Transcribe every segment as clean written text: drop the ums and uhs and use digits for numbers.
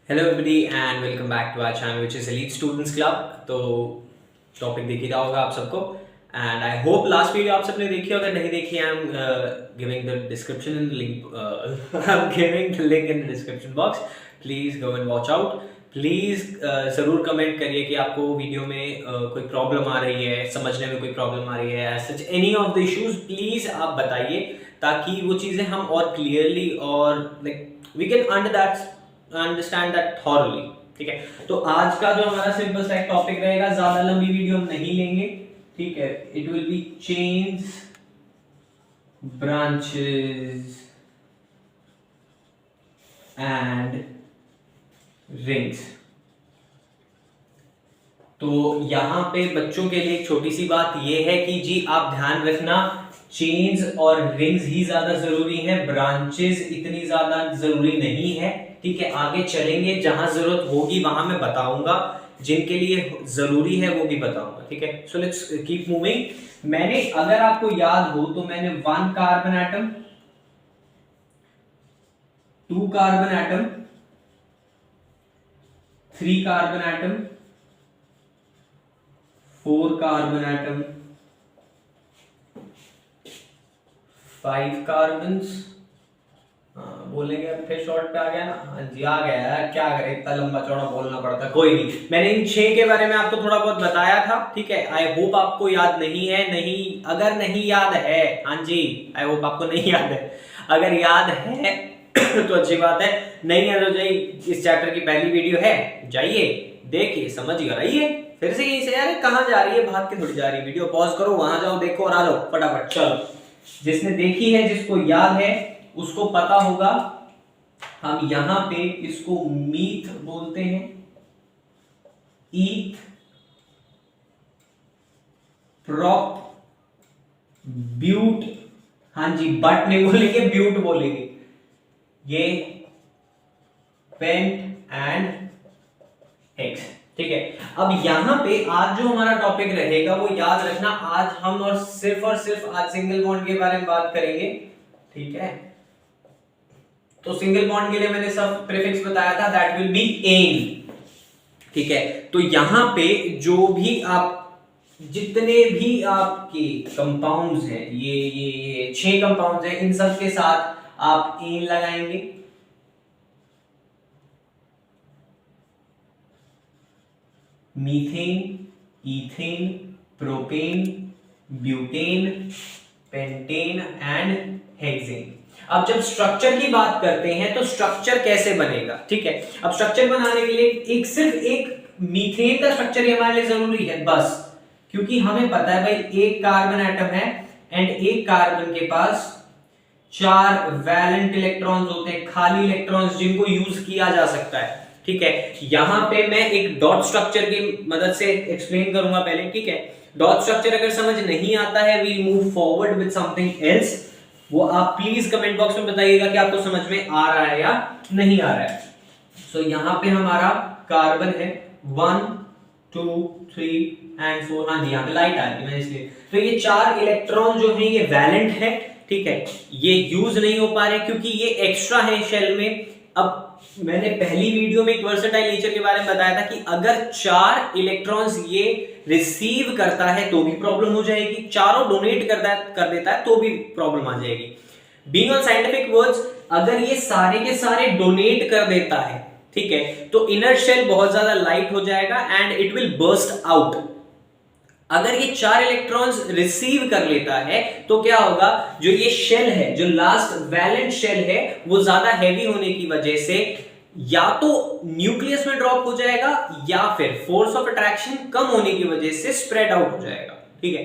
Hello everybody and welcome back to our channel which is elite students club. तो topic देख ही रहा होगा आप सबको and I hope last video आप सबने देखी हो। अगर नहीं देखी I am giving the description in link I am giving the link in the description box. Please go and watch out. Please ज़रूर कमेंट करिए कि आपको वीडियो में कोई प्रॉब्लम आ रही है, समझने में कोई प्रॉब्लम आ रही है, as such any of the issues please आप बताइए ताकि वो चीज़ें हम और क्लियरली और like we can understand that thoroughly. ठीक है, तो आज का जो हमारा सिंपल सा एक टॉपिक रहेगा, ज्यादा लंबी वीडियो हम नहीं लेंगे। ठीक है, it will be chains, branches and rings. तो यहां पे बच्चों के लिए एक छोटी सी बात यह है कि जी आप ध्यान रखना, चेन्स और रिंग्स ही ज्यादा जरूरी है, ब्रांचेस इतनी ज्यादा जरूरी नहीं है। ठीक है, आगे चलेंगे जहां जरूरत होगी वहां मैं बताऊंगा, जिनके लिए जरूरी है वो भी बताऊंगा। ठीक है, सो लेट्स कीप मूविंग। मैंने, अगर आपको याद हो तो मैंने 1 carbon atom, 2 carbon atom, 3 carbon atom, 4 carbon atom, 5 carbons, बोलेंगे अब फिर शॉर्ट पे आ गया ना। हाँ जी आ गया यार, क्या करें, इतना लंबा चौड़ा बोलना पड़ता, कोई नहीं। मैंने इन 6 के बारे में आपको थोड़ा बहुत बताया था। ठीक है, आई होप आपको याद नहीं है। नहीं, अगर नहीं याद है, हाँ जी आई होप आपको नहीं याद है। अगर याद है तो अच्छी बात है, नहीं है तो जाइए, इस चैप्टर की पहली वीडियो है, जाइए देखिए, समझ कर आइए। फिर से यही से यार कहाँ जा रही है, भाग के थोड़ी जा रही है वीडियो, पॉज करो, वहां जाओ, देखो और आ जाओ फटाफट। चलो, जिसने देखी है, जिसको याद है उसको पता होगा, हम यहां पे इसको मीथ बोलते हैं, ईथ, प्रॉप, ब्यूट, हाँ जी बट नहीं बोलेंगे, ब्यूट बोलेंगे, ये पेंट एंड हेक्स। ठीक है, अब यहां पे आज जो हमारा टॉपिक रहेगा वो याद रखना, आज हम और सिर्फ आज सिंगल बॉन्ड के बारे में बात करेंगे। ठीक है, तो सिंगल बॉन्ड के लिए मैंने सब प्रीफिक्स बताया था, दैट विल बी एन। ठीक है, तो यहां पे जो भी आप, जितने भी आपके कंपाउंड्स हैं, ये 6 कंपाउंड्स हैं, इन सब के साथ आप एन लगाएंगे। Methane, ethane, propane, butane, pentane and hexane. अब जब स्ट्रक्चर की बात करते हैं तो स्ट्रक्चर कैसे बनेगा। ठीक है, अब स्ट्रक्चर बनाने के लिए सिर्फ एक मीथेन का स्ट्रक्चर ही हमारे लिए जरूरी है बस, क्योंकि हमें पता है भाई एक कार्बन एटम है एंड एक कार्बन के पास 4 वैलेंट इलेक्ट्रॉन्स होते हैं, खाली इलेक्ट्रॉन्स जिनको यूज किया जा सकता है। ठीक है, यहां पे मैं एक डॉट स्ट्रक्चर की मदद से एक्सप्लेन करूंगा पहले। ठीक है, डॉट स्ट्रक्चर अगर समझ नहीं आता है, we move forward with something else, वो आप प्लीज कमेंट बॉक्स में बताइएगा कि आपको समझ में आ रहा है या नहीं आ रहा है। सो यहां पे हमारा कार्बन है 1 2 3 एंड 4, हाँ जी यहाँ पे लाइट आ रही है इसलिए। तो ये 4 इलेक्ट्रॉन जो है ये वैलेंट है। ठीक है, ये यूज नहीं हो पा रहे क्योंकि ये एक्स्ट्रा है शेल में। अब मैंने पहली वीडियो में एक वर्सेटाइल नेचर के बारे में बताया था कि अगर 4 इलेक्ट्रॉन्स ये रिसीव करता है तो भी प्रॉब्लम हो जाएगी, चारों डोनेट कर देता है तो भी प्रॉब्लम आ जाएगी। बीइंग ऑन साइंटिफिक वर्ड्स, अगर ये सारे के सारे डोनेट कर देता है, ठीक है, तो इनर शेल बहुत ज्यादा लाइट हो जाएगा and it will burst out. अगर ये 4 इलेक्ट्रॉन्स रिसीव कर लेता है तो क्या होगा, जो ये शेल है, जो लास्ट वैलेंट शेल है, वो ज्यादा हैवी होने की वजह से या तो न्यूक्लियस में ड्रॉप हो जाएगा या फिर फोर्स ऑफ अट्रैक्शन कम होने की वजह से स्प्रेड आउट हो जाएगा। ठीक है,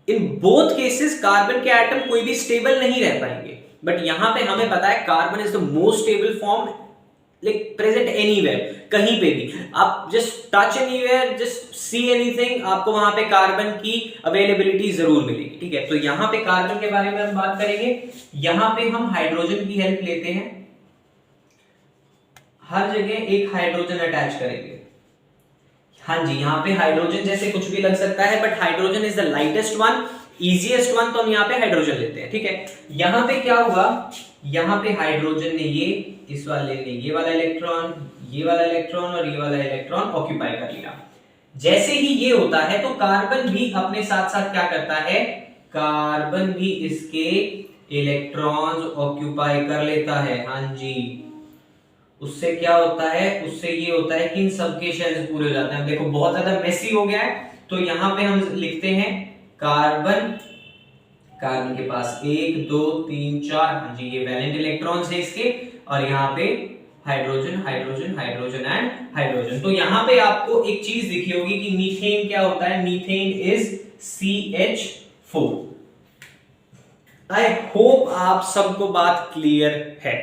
इन बोथ केसेस कार्बन के एटम कोई भी स्टेबल नहीं रह पाएंगे, बट यहां पे हमें पता है carbon is the most stable form, like present anywhere, कहीं पे भी आप just touch anywhere, just see anything, आपको वहां पे कार्बन की अवेलेबिलिटी जरूर मिलेगी। ठीक है, तो यहां पे कार्बन के बारे में हम बात करेंगे। यहां पे हम हाइड्रोजन की हेल्प लेते हैं, हर जगह एक हाइड्रोजन अटैच करेंगे। हाँ जी, यहाँ पे हाइड्रोजन जैसे कुछ भी लग सकता है, but hydrogen is the lightest one, easiest one, तो हम यहाँ पे हाइड्रोजन लेते हैं। ठीक है, यहां पे क्या हुआ, यहाँ पे हाइड्रोजन ने ये, इस वाले ने ये वाला इलेक्ट्रॉन, ये वाला इलेक्ट्रॉन और ये वाला इलेक्ट्रॉन ऑक्यूपाई कर लिया। जैसे ही ये होता है तो कार्बन भी अपने साथ साथ क्या करता है, कार्बन भी इसके इलेक्ट्रॉन्स ऑक्यूपाई कर लेता है। हाँ जी, उससे क्या होता है, उससे ये होता है कि इन सबके शेल्स पूरे हो जाते हैं। देखो बहुत ज्यादा मेसी हो गया है, तो यहां पे हम लिखते हैं कार्बन, कार्बन के पास 1 2 3 4, हाँ जी ये वैलेंट इलेक्ट्रॉन्स है इसके, और यहाँ पे hydrogen hydrogen hydrogen and hydrogen. तो यहाँ पे आपको एक चीज दिखी होगी कि मीथेन क्या होता है, methane is CH4। I hope आप सबको बात क्लियर है।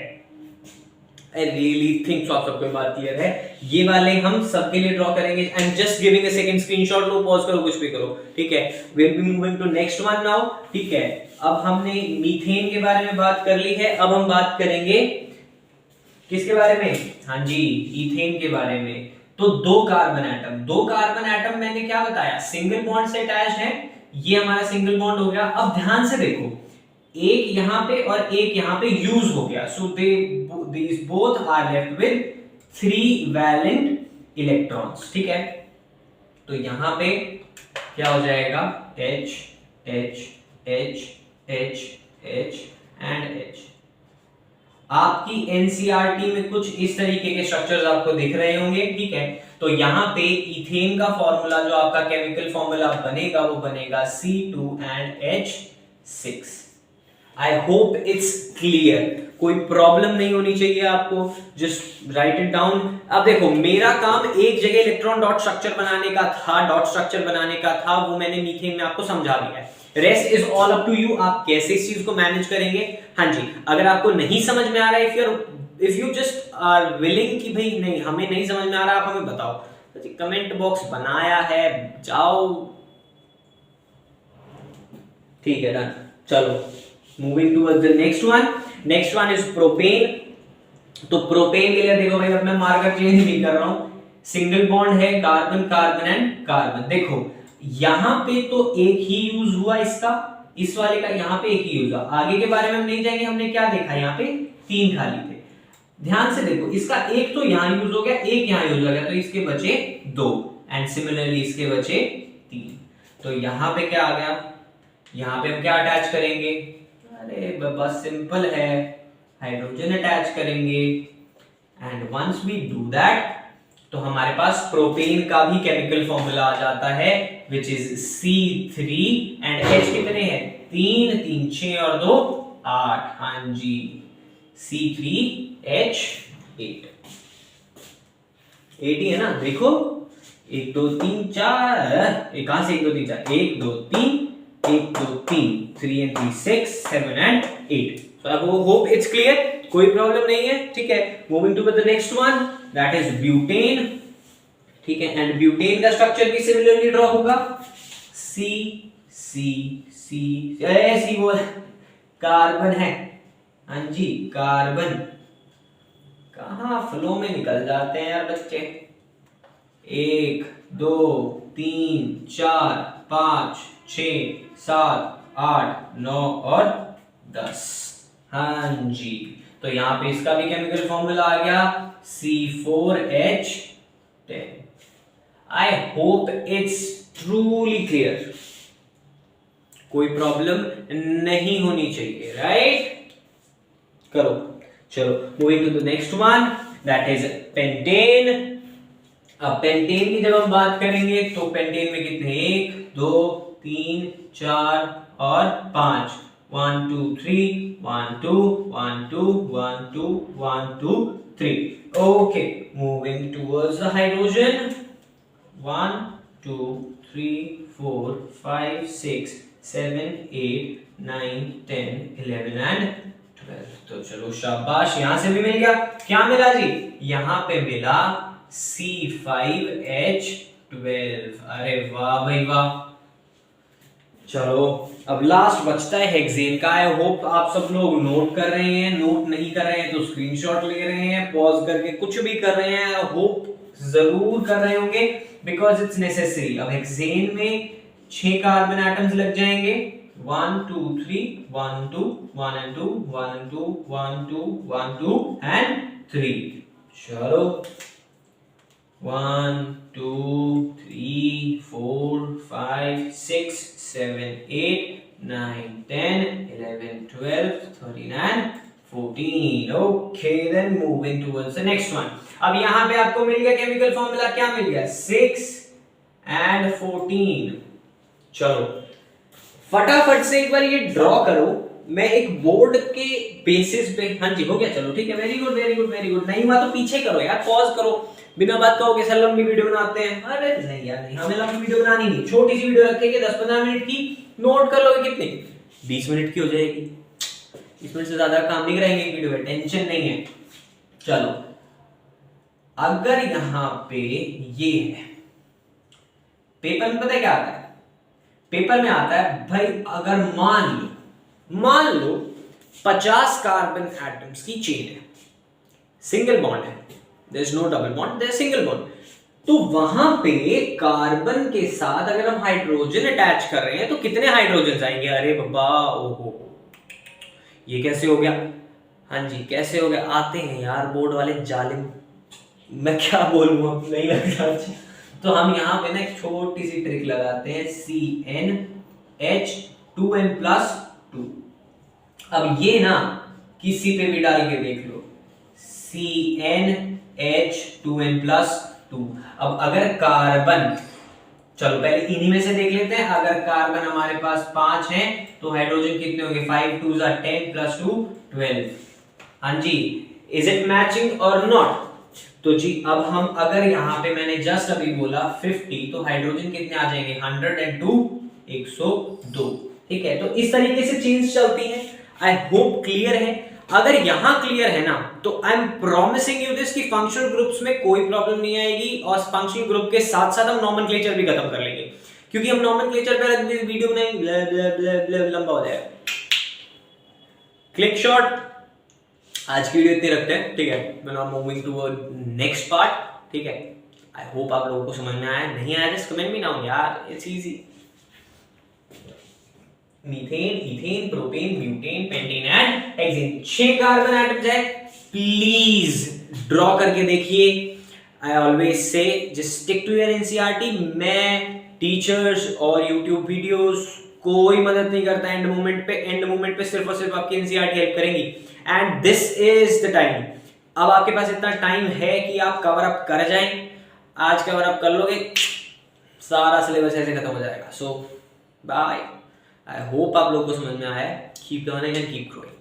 आई रियली थिंक सो आप सबको बात क्लियर है। ये वाले हम सबके लिए ड्रॉ करेंगे। I am just giving a second screenshot, लो पॉज करो कुछ भी करो, ठीक है। We will be moving to next one now, ठीक है। अब हमने मीथेन के बारे में बात कर ली है, अब हम बात करेंगे किसके बारे में, हाँ जी इथेन के बारे में। तो दो कार्बन एटम मैंने क्या बताया, सिंगल बॉन्ड से अटैच्ड है, ये हमारा सिंगल बॉन्ड हो गया। अब ध्यान से देखो, एक यहां पे और एक यहां पे यूज हो गया, so these both are left with 3 valent electrons, ठीक है। तो यहां पे क्या हो जाएगा, H H H H H and H। आपकी एनसीईआरटी में कुछ इस तरीके के स्ट्रक्चर्स आपको दिख रहे होंगे, ठीक है। तो यहां पे इथेन का फॉर्मूला जो आपका केमिकल फॉर्मूला बनेगा वो बनेगा C2 and H6। I hope it's clear, कोई प्रॉब्लम नहीं होनी चाहिए आपको, जस्ट राइट इट डाउन। अब देखो मेरा काम एक जगह इलेक्ट्रॉन डॉट स्ट्रक्चर बनाने का था, वो मैंने मीथेन में आपको समझा दिया है। Rest is all up to you, आप कैसे इस चीज को मैनेज करेंगे। हाँ जी, अगर आपको नहीं समझ में आ रहा है, if you just are willing कि भाई नहीं हमें नहीं समझ में आ रहा, आप हमें बताओ, तो कमेंट बॉक्स बनाया है, जाओ, ठीक है डन। चलो moving towards the next one is propane. तो प्रोपेन के लिए देखो भाई, अब मैं मार्कर चेंज नहीं कर रहा हूं, सिंगल बॉन्ड है कार्बन कार्बन एंड कार्बन। देखो यहां पे तो एक ही यूज हुआ इसका, इस वाले का यहां पे एक ही यूज हुआ, आगे के बारे में हम नहीं जाएंगे। हमने क्या देखा, यहां पे 3 खाली थे, ध्यान से देखो, इसका एक तो यहां यूज हो गया, एक यहां यूज हो गया, तो इसके बचे 2 एंड सिमिलरली इसके बचे 3। तो यहां पे क्या आ गया, यहां पे हम क्या अटैच करेंगे, अरे बस सिंपल है, हाइड्रोजन अटैच करेंगे and once we do that तो हमारे पास प्रोपेन का भी केमिकल फॉर्मूला आ जाता है which is C3 and H कितने हैं, 3 3 6 और 2 8, हाँ जी C3H8 8 ही है ना, देखो 1 2 3 4, कहां से 1 2 3 4, 1 2 3 1 2 3 3 and 3 6 7 and 8। So I hope it's clear, कोई प्रॉब्लम नहीं है, ठीक है। Moving to the next one, that is butane, ठीक है। एंड ब्यूटेन का स्ट्रक्चर भी सिमिलरली ड्रॉ होगा, C C C C वो कार्बन है, हाँ जी कार्बन, कहां फ्लो में निकल जाते हैं यार बच्चे, 1 2 3 4 5 6 7 8 9 और 10, हाँ जी। तो यहां पे इसका भी केमिकल फॉर्मूला आ गया C4H10। I hope it's truly clear, कोई प्रॉब्लम नहीं होनी चाहिए, राइट। करो, चलो moving to the next one, that is pentane. अब पेंटेन की जब हम बात करेंगे तो पेंटेन में कितने, 1 2 3 4 और 5, 1 2 3 1 2 1 2 1 2 1 2 3। Okay, moving towards the hydrogen, 1 2 3 4 5 6 7 8 9 10 11 and 12। तो चलो शाबाश, यहां से भी मिल गया, क्या मिला जी, यहां पे मिला C5H12। अरे वाह भाई वाह। चलो अब लास्ट बचता है हेक्सेन का। आई होप आप सब लोग नोट कर रहे हैं, नोट नहीं कर रहे हैं तो स्क्रीनशॉट ले रहे हैं, पॉज करके कुछ भी कर रहे हैं, आई होप जरूर कर रहे होंगे बिकॉज इट्स नेसेसरी। अब हेक्सेन में 6 कार्बन एटम्स लग जाएंगे, 1 2 3 1 2 1 and 2 1 and 2 1 2 1 2 and 3. चलो 1 2 3 4 5 6 7 8 9 10 11 12 13 and 14. Okay, then moving towards the next one. अब यहां पे आपको मिल गया केमिकल फॉर्मूला, क्या मिल गया 6 and 14. चलो फटाफट से एक बार ये ड्रॉ करो, मैं एक बोर्ड के बेसिस पे। हाँ जी हो गया, चलो ठीक है, very good very good very good. नहीं हुआ तो पीछे करो यार, पॉज करो, बिना बात कहोगे सर लंबी वीडियो बनाते हैं। अरे नहीं यार नहीं, हमें लंबी वीडियो बनानी नहीं, छोटी सी वीडियो रखेंगे 10-15 मिनट की, नोट कर लोगे कितने 20 मिनट की हो जाएगी, 20 मिनट से ज्यादा काम नहीं कराएंगे वीडियो में, टेंशन नहीं है। चलो अगर यहां पे ये है, पेपर में पता है क्या आता है, पेपर में आता है भाई अगर मान लो 50 कार्बन एटम्स की चेन है, सिंगल बॉन्ड है, there is no double bond, there is single bond, तो वहां पे कार्बन के साथ अगर हम हाइड्रोजन अटैच कर रहे हैं तो कितने हाइड्रोजन आएंगे? अरे बाबा ओहो, ये कैसे हो गया? हाँ जी कैसे हो गया? आते हैं यार बोर्ड वाले जालिम, मैं क्या बोलूं अब, नहीं लग रहा। तो हम यहाँ पे ना एक छोटी सी ट्रिक लगाते हैं, CnH2n+2। अब ये ना किसी पे भी डाल के देख लो, CnH2n+2। अब अगर कार्बन, चलो पहले इन्हीं में से देख लेते हैं, अगर कार्बन हमारे पास 5 हैं तो हाइड्रोजन कितने होंगे? 5 2 10 + 2 12। हाँ जी, इज इट मैचिंग और नॉट? तो जी अब हम अगर यहाँ पे मैंने जस्ट अभी बोला 50, तो हाइड्रोजन कितने आ जाएंगे? 102 102। ठीक है, तो इस तरीके से चेंज चलती है। आई होप क्लियर है। अगर यहां क्लियर है ना तो I am promising you this कि फंक्शनल ग्रुप्स में कोई प्रॉब्लम नहीं आएगी, और फंक्शनल ग्रुप के साथ साथ हम नॉमेनक्लेचर भी खत्म कर लेंगे, क्योंकि हम नॉमेनक्लेचर पे वीडियो बनाएंगे लंबा हो जाएगा। क्लिक शॉट, आज की वीडियो इतनी रखते हैं, ठीक है। Now moving to next part, ठीक है। आई होप आप लोगों को समझ में आया, नहीं आया जस्ट कमेंट मी नाउ यार, it's easy. Methane, ethane, propane, butane, pentane and hexane, 6 carbon atoms है। प्लीज ड्रॉ करके देखिए। I always say just stick to your NCERT. मैं टीचर्स और यूट्यूब वीडियोस कोई मदद नहीं करता एंड मोमेंट पे। एंड मोमेंट पे सिर्फ और सिर्फ आपकी एनसीईआरटी हेल्प करेंगी, and this is the time. अब आपके पास इतना टाइम है कि आप कवर अप कर जाएं। आज कवर अप कर लोगे, सारा सिलेबस ऐसे खत्म हो जाएगा। सो बाय। आई होप आप लोगों को समझ में आया है। Keep learning and keep growing.